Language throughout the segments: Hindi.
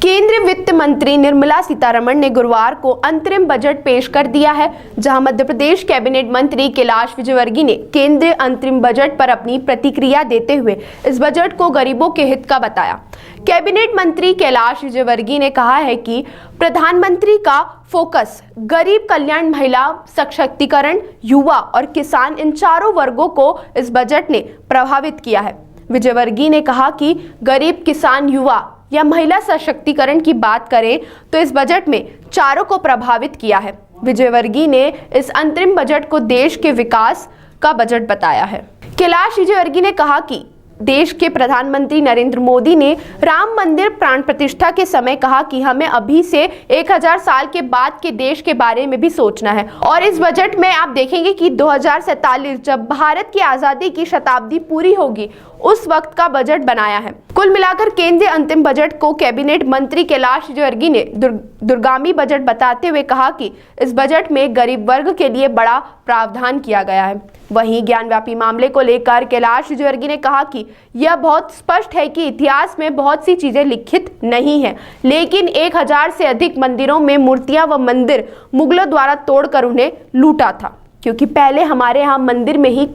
केंद्रीय वित्त मंत्री निर्मला सीतारमण ने गुरुवार को अंतरिम बजट पेश कर दिया है, जहां मध्य प्रदेश कैबिनेट मंत्री कैलाश विजयवर्गीय ने केंद्रीय अंतरिम बजट पर अपनी प्रतिक्रिया देते हुए इस बजट को गरीबों के हित का बताया। कैबिनेट मंत्री कैलाश विजयवर्गीय ने कहा है कि प्रधानमंत्री का फोकस गरीब कल्याण, महिला सशक्तिकरण, युवा और किसान, इन चारों वर्गों को इस बजट ने प्रभावित किया है। विजयवर्गीय ने कहा कि गरीब, किसान, युवा या महिला सशक्तिकरण की बात करें तो इस बजट में चारों को प्रभावित किया है। विजयवर्गीय ने इस अंतरिम बजट को देश के विकास का बजट बताया है। कैलाश विजयवर्गीय ने कहा कि देश के प्रधानमंत्री नरेंद्र मोदी ने राम मंदिर प्राण प्रतिष्ठा के समय कहा कि हमें अभी से 1000 साल के बाद के देश के बारे में भी सोचना है, और इस बजट में आप देखेंगे कि 2047 जब भारत की आज़ादी की शताब्दी पूरी होगी, उस वक्त का बजट बनाया है। कुल मिलाकर केंद्रीय अंतिम बजट को कैबिनेट मंत्री कैलाश विजयवर्गीय ने दूरगामी बजट बताते हुए कहा कि इस बजट में गरीब वर्ग के लिए बड़ा प्रावधान किया गया है। वहीं ज्ञानव्यापी मामले को लेकर कैलाश विजयवर्गीय ने कहा कि यह बहुत स्पष्ट है कि इतिहास में बहुत सी चीजें लिखित नहीं है, लेकिन 1000 से अधिक मंदिरों में मूर्तियां व मंदिर मुगलों द्वारा तोड़कर उन्हें लूटा था, क्योंकि पहले हमारे यहाँ मंदिर में ही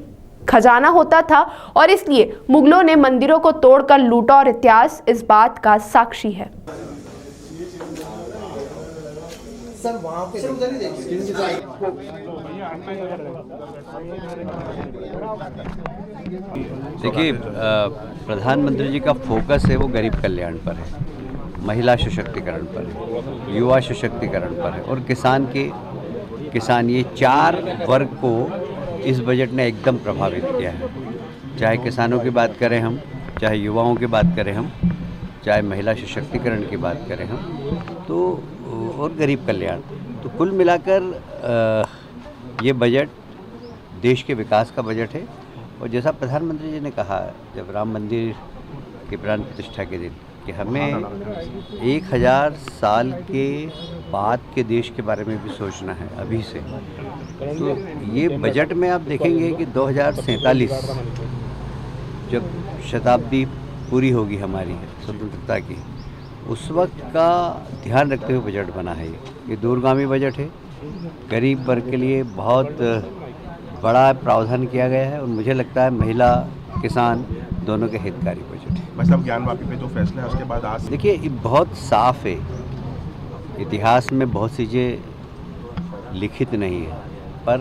खजाना होता था और इसलिए मुगलों ने मंदिरों को तोड़कर लूटा, और इतिहास इस बात का साक्षी है। सर वहाँ पे देखिए, प्रधानमंत्री जी का फोकस है वो गरीब कल्याण पर है, महिला सशक्तिकरण पर है, युवा सशक्तिकरण पर है और किसान, ये चार वर्ग को इस बजट ने एकदम प्रभावित किया है। चाहे किसानों की बात करें हम, चाहे युवाओं की बात करें हम, चाहे महिला सशक्तिकरण की बात करें हम, तो और गरीब कल्याण, तो कुल मिलाकर ये बजट देश के विकास का बजट है। और जैसा प्रधानमंत्री जी ने कहा जब राम मंदिर के प्राण प्रतिष्ठा के दिन कि हमें 1000 साल के बाद के देश के बारे में भी सोचना है अभी से, तो ये बजट में आप देखेंगे कि 2047 जब शताब्दी पूरी होगी हमारी स्वतंत्रता की, उस वक्त का ध्यान रखते हुए बजट बना है। ये दूरगामी बजट है, गरीब वर्ग के लिए बहुत बड़ा प्रावधान किया गया है और मुझे लगता है महिला, किसान दोनों के हितकारी बजट है। बस अब ज्ञानवापी पे जो फैसला है उसके बाद आज देखिए, ये बहुत साफ है, इतिहास में बहुत चीज़ें लिखित नहीं है, पर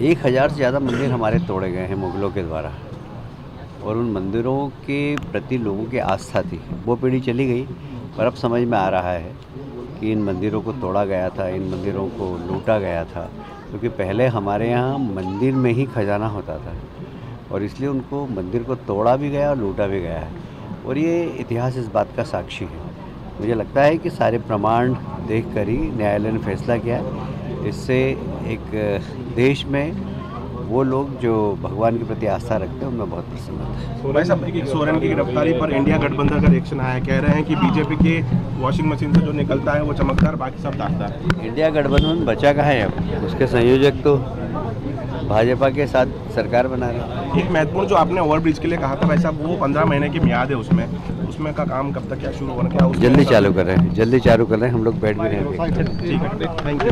1000 से ज़्यादा मंदिर हमारे तोड़े गए हैं मुगलों के द्वारा, और उन मंदिरों के प्रति लोगों की आस्था थी, वो पीढ़ी चली गई। पर अब समझ में आ रहा है कि इन मंदिरों को तोड़ा गया था, इन मंदिरों को लूटा गया था, क्योंकि पहले हमारे यहाँ मंदिर में ही खजाना होता था और इसलिए उनको मंदिर को तोड़ा भी गया और लूटा भी गया है, और ये इतिहास इस बात का साक्षी है। मुझे लगता है कि सारे प्रमाण देखकर ही न्यायालय ने फैसला किया है। इससे एक देश में वो लोग जो भगवान के प्रति आस्था रखते हैं उनमें बहुत प्रसन्नता है। सोरेन की गिरफ्तारी पर इंडिया गठबंधन का रिएक्शन आया, कह रहे हैं कि बीजेपी के वॉशिंग मशीन से जो निकलता है वो चमकदार, बाकी सब दागदार है। इंडिया गठबंधन बचा कहाँ है अब, उसके संयोजक तो भाजपा के साथ सरकार बना रहे। एक महत्वपूर्ण जो आपने ओवरब्रिज के लिए कहा था, वैसा वो 15 महीने की मियाद है, उसमें का काम कब तक क्या शुरू होना, क्या जल्दी चालू कर रहे हैं, हम लोग बैठ भी रहे हैं। ठीक है, थैंक यू।